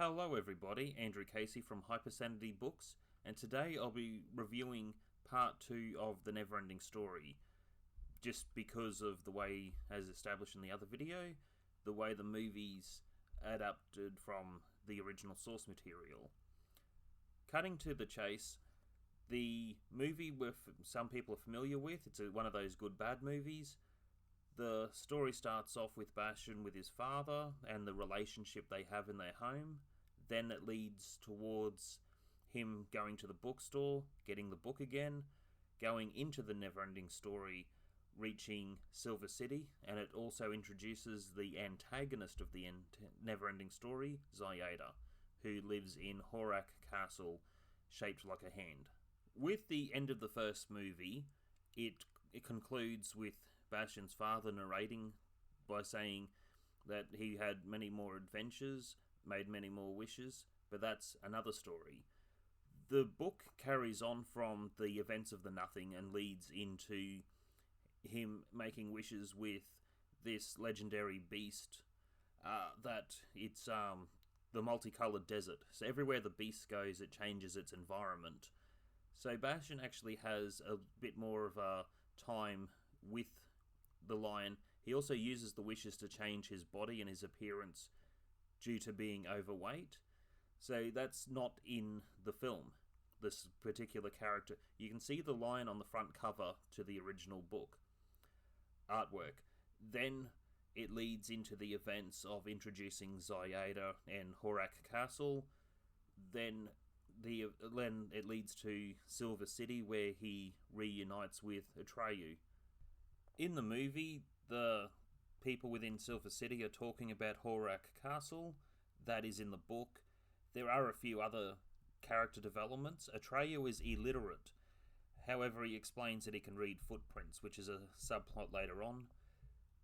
Hello everybody, Andrew Casey from Hypersanity Books, and today I'll be reviewing part 2 of The Neverending Story. Just because of the way, as established in the other video, the way the movie's adapted from the original source material. Cutting to the chase, the movie some people are familiar with, it's one of those good bad movies. The story starts off with Bastian with his father and the relationship they have in their home. Then it leads towards him going to the bookstore, getting the book again, going into the Neverending Story, reaching Silver City, and it also introduces the antagonist of the Neverending Story, Zoyada, who lives in Horak Castle, shaped like a hand. With the end of the first movie, it concludes with Bastian's father narrating by saying that he had many more adventures, made many more wishes, but that's another story. The book carries on from the events of the Nothing and leads into him making wishes with this legendary beast that it's the multicolored desert. So everywhere the beast goes, it changes its environment. So Bastian actually has a bit more of a time with the lion. He also uses the wishes to change his body and his appearance due to being overweight. So that's not in the film, this particular character. You can see the lion on the front cover to the original book artwork. Then it leads into the events of introducing Zoyada and Horak Castle. Then it leads to Silver City, where he reunites with Atreyu. In the movie, the people within Silver City are talking about Horak Castle. That is in the book. There are a few other character developments. Atreyu is illiterate. However, he explains that he can read footprints, which is a subplot later on.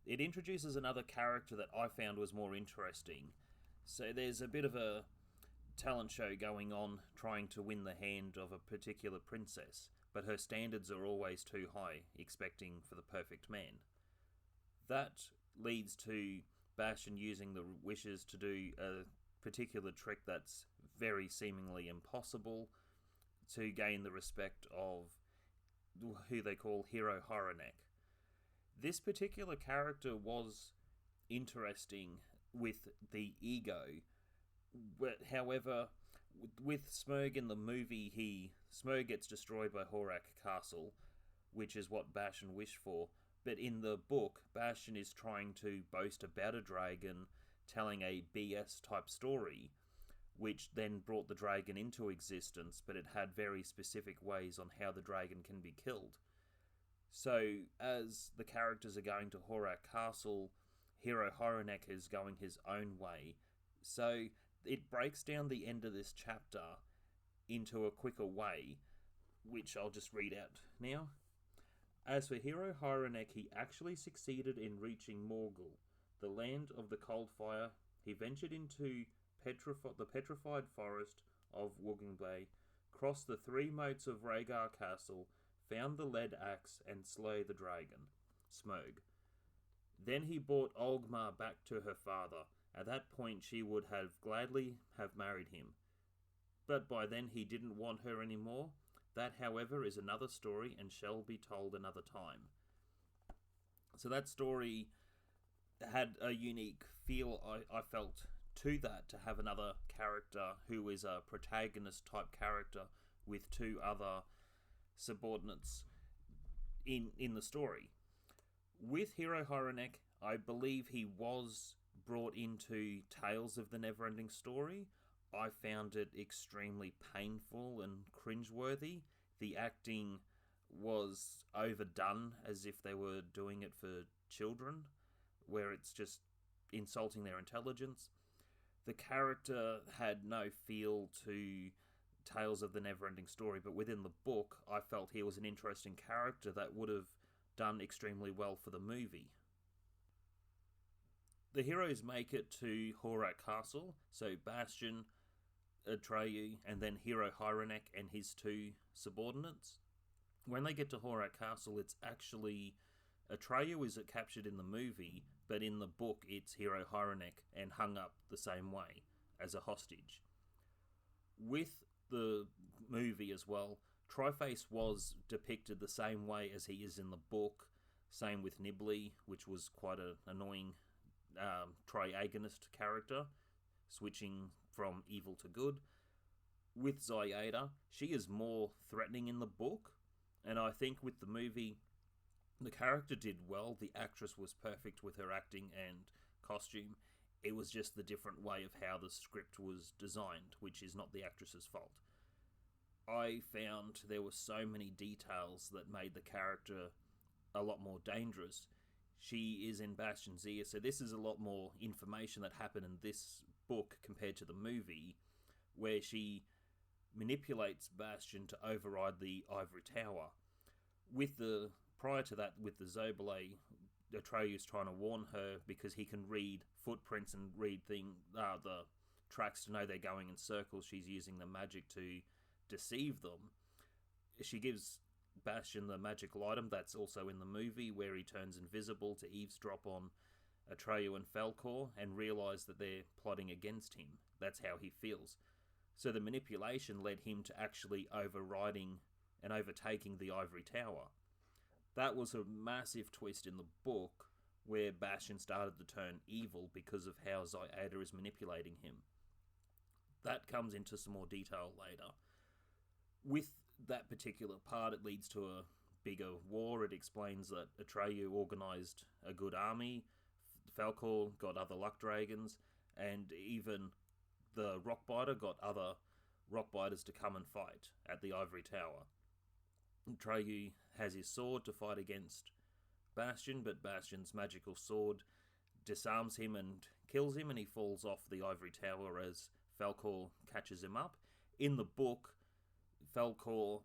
It introduces another character that I found was more interesting. So there's a bit of a talent show going on trying to win the hand of a particular princess, but her standards are always too high, expecting for the perfect man. That leads to Bastian using the wishes to do a particular trick that's very seemingly impossible to gain the respect of who they call Hero Horonek. This particular character was interesting with the ego. However, with Smough in the movie, Smough gets destroyed by Horak Castle, which is what Bastian wished for. But in the book, Bastian is trying to boast about a dragon, telling a BS type story, which then brought the dragon into existence, but it had very specific ways on how the dragon can be killed. So, as the characters are going to Horak Castle, Hero Horonek is going his own way. So, it breaks down the end of this chapter into a quicker way, which I'll just read out now. As for Hero Horonek, he actually succeeded in reaching Morgul, the land of the cold fire. He ventured into the petrified forest of Wogenblay, crossed the 3 moats of Rhaegar Castle, found the lead axe, and slay the dragon, Smough. Then he brought Olgmar back to her father. At that point, she would have gladly have married him. But by then he didn't want her anymore. That, however, is another story and shall be told another time. So that story had a unique feel, I felt, to that, to have another character who is a protagonist type character with 2 other subordinates in the story. With Hero Horonek, I believe he was brought into Tales of the Neverending Story. I found it extremely painful and cringeworthy. The acting was overdone, as if they were doing it for children, where it's just insulting their intelligence. The character had no feel to Tales of the Neverending Story, but within the book, I felt he was an interesting character that would have done extremely well for the movie. The heroes make it to Horak Castle, so Bastian, Atreyu, and then Hero Horonek and his 2 subordinates. When they get to Horak Castle, it's actually Atreyu is captured in the movie, but in the book it's Hero Horonek and hung up the same way. as a hostage. With the movie as well, Triface was depicted the same way as he is in the book. Same with Nibley, which was quite an annoying triagonist character, switching from evil to good. With Zoyeda, she is more threatening in the book, and I think with the movie, the character did well. The actress was perfect with her acting and costume. It was just the different way of how the script was designed, which is not the actress's fault. I found there were so many details that made the character a lot more dangerous. She is in Bastion's ear, so this is a lot more information that happened in this book compared to the movie, where she manipulates Bastion to override the Ivory Tower. Prior to that, with the Zobele, Atreus trying to warn her because he can read footprints and read the tracks to know they're going in circles. She's using the magic to deceive them. She gives Bastion the magical item that's also in the movie, where he turns invisible to eavesdrop on Atreyu and Falkor and realise that they're plotting against him. That's how he feels. So the manipulation led him to actually overriding and overtaking the Ivory Tower. That was a massive twist in the book, where Bastion started to turn evil because of how Zoyeda is manipulating him. That comes into some more detail later. With that particular part, it leads to a bigger war. It explains that Atreyu organised a good army, Falkor got other luck dragons, and even the Rockbiter got other Rockbiters to come and fight at the Ivory Tower. Atreyu has his sword to fight against Bastion, but Bastion's magical sword disarms him and kills him, and he falls off the Ivory Tower as Falkor catches him up. In the book, Falkor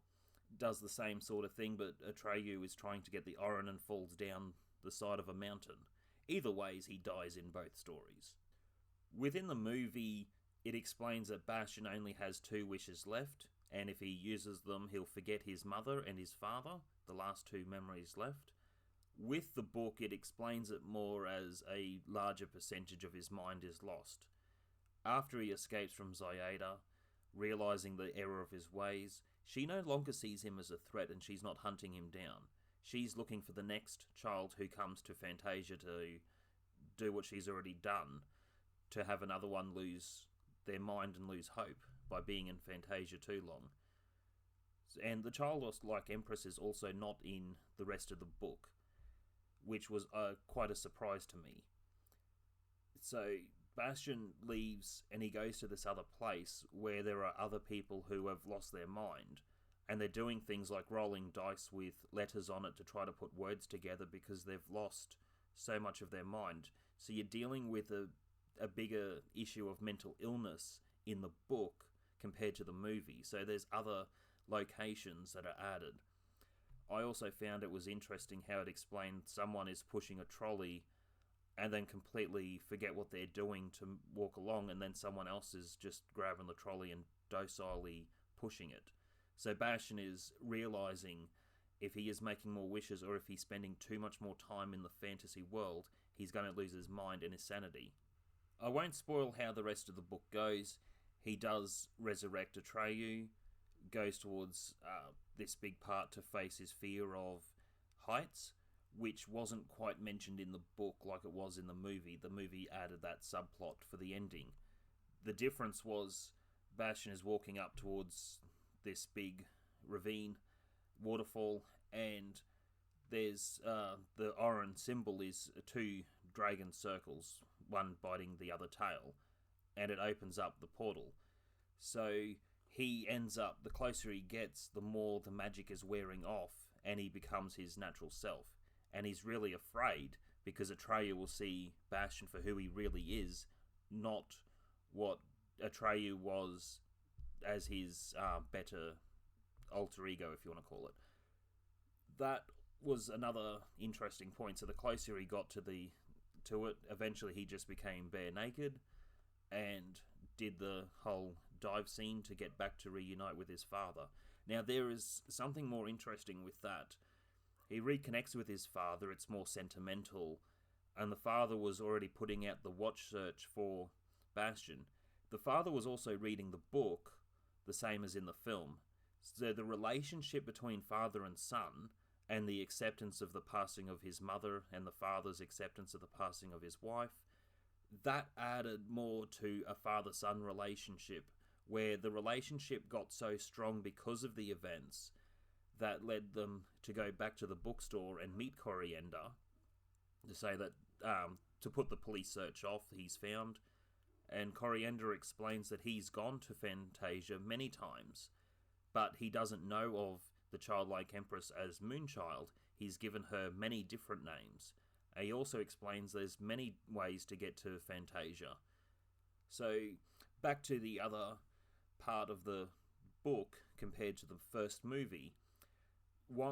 does the same sort of thing, but Atreyu is trying to get the Orin and falls down the side of a mountain. Either ways, he dies in both stories. Within the movie, it explains that Bastion only has 2 wishes left, and if he uses them, he'll forget his mother and his father, the last 2 memories left. With the book, it explains it more as a larger percentage of his mind is lost. After he escapes from Zoyeda, realising the error of his ways, she no longer sees him as a threat and she's not hunting him down. She's looking for the next child who comes to Fantasia to do what she's already done, to have another one lose their mind and lose hope by being in Fantasia too long. And the childlike Empress is also not in the rest of the book, which was quite a surprise to me. So Bastion leaves and he goes to this other place where there are other people who have lost their mind, and they're doing things like rolling dice with letters on it to try to put words together because they've lost so much of their mind. So you're dealing with a bigger issue of mental illness in the book compared to the movie. So there's other locations that are added. I also found it was interesting how it explained someone is pushing a trolley and then completely forget what they're doing to walk along, and then someone else is just grabbing the trolley and docilely pushing it. So Bastion is realising if he is making more wishes or if he's spending too much more time in the fantasy world, he's going to lose his mind and his sanity. I won't spoil how the rest of the book goes. He does resurrect Atreyu, goes towards this big part to face his fear of heights, which wasn't quite mentioned in the book like it was in the movie. The movie added that subplot for the ending. The difference was Bastion is walking up towards this big ravine, waterfall, and there's the Orin symbol is 2 dragon circles, one biting the other tail, and it opens up the portal. So he ends up, the closer he gets, the more the magic is wearing off, and he becomes his natural self. And he's really afraid because Atreyu will see Bastion for who he really is, not what Atreyu was as his better alter ego, if you want to call it. That was another interesting point. So the closer he got to it, eventually he just became bare naked and did the whole dive scene to get back to reunite with his father. Now there is something more interesting with that. He reconnects with his father, it's more sentimental, and the father was already putting out the watch search for Bastion. The father was also reading the book, the same as in the film. So the relationship between father and son, and the acceptance of the passing of his mother and the father's acceptance of the passing of his wife, that added more to a father-son relationship, where the relationship got so strong because of the events that led them to go back to the bookstore and meet Coriander to say that, to put the police search off, he's found. And Coriander explains that he's gone to Fantasia many times, but he doesn't know of the childlike empress as Moonchild. He's given her many different names. And he also explains there's many ways to get to Fantasia. So, back to the other part of the book compared to the first movie.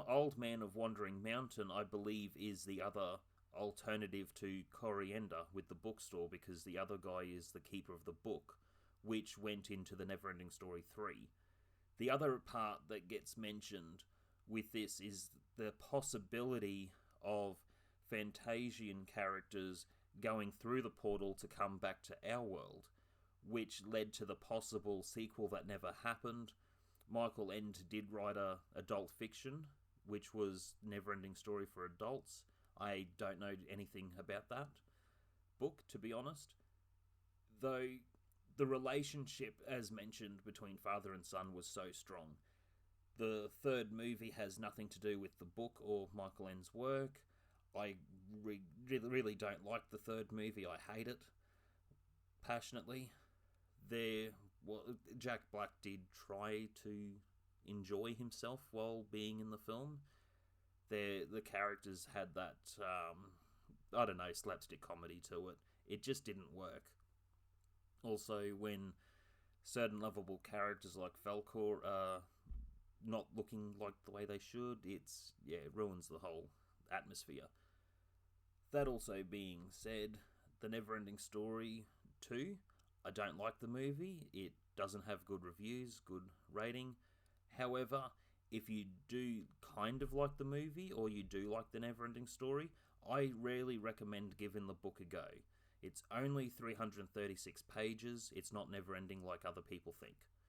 Old Man of Wandering Mountain, I believe, is the other alternative to Coriander with the bookstore, because the other guy is the keeper of the book, which went into the Neverending Story 3. The other part that gets mentioned with this is the possibility of Fantasian characters going through the portal to come back to our world, which led to the possible sequel that never happened. Michael Ende did write a adult fiction, which was Neverending Story for Adults. I don't know anything about that book, to be honest. Though the relationship, as mentioned, between father and son was so strong. The third movie has nothing to do with the book or Michael Ende's work. I really don't like the third movie. I hate it passionately. Jack Black did try to enjoy himself while being in the film. The characters had that, slapstick comedy to it. It just didn't work. Also, when certain lovable characters like Falkor are not looking like the way they should, it ruins the whole atmosphere. That also being said, The Neverending Story 2, I don't like the movie. It doesn't have good reviews, good rating. However, if you do kind of like the movie, or you do like The Neverending Story, I really recommend giving the book a go. It's only 336 pages. It's not never-ending like other people think.